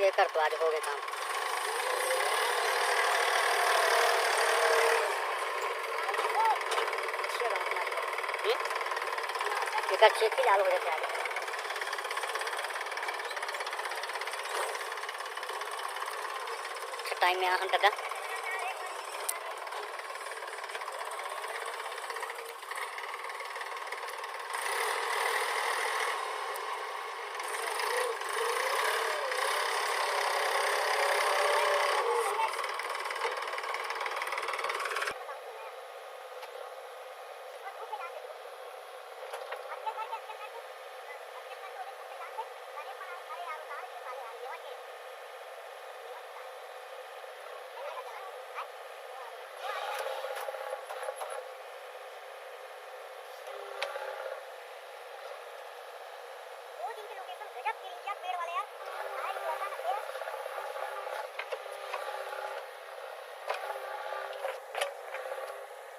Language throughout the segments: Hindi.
ये कर तो आज हो गए काम। एक अच्छी अच्छी लाल हो जाते हैं। टाइम में हम दादा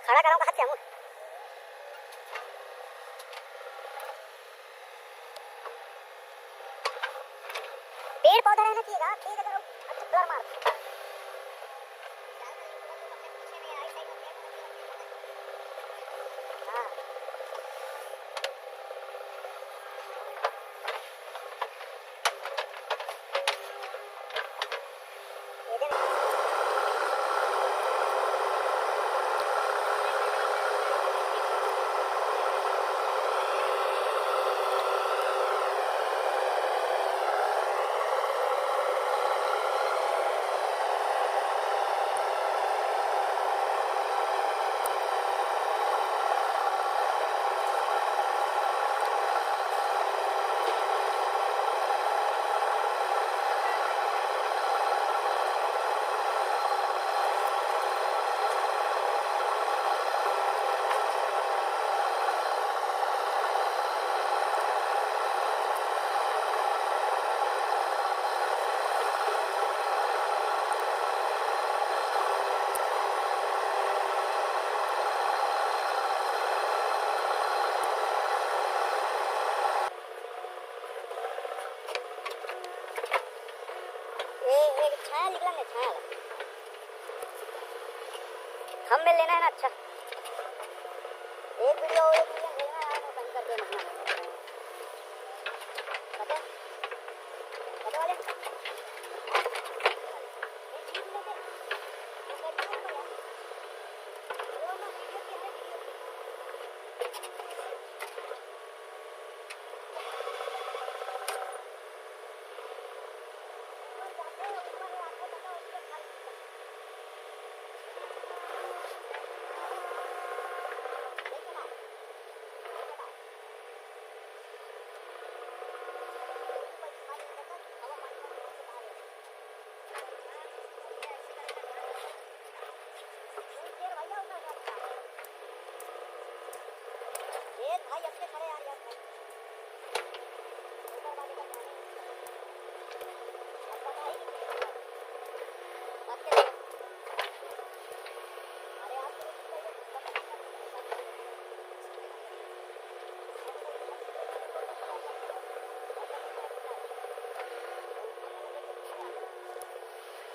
खड़ा कराऊंगा हाथ से हम पेड़ पौधा रहना चाहिए तेज अगर अच्छा ब्लर मार हाँ छाया निकला नहीं छाया हम में लेना है ना। अच्छा एक वीडियो लेना है बंद कर दो।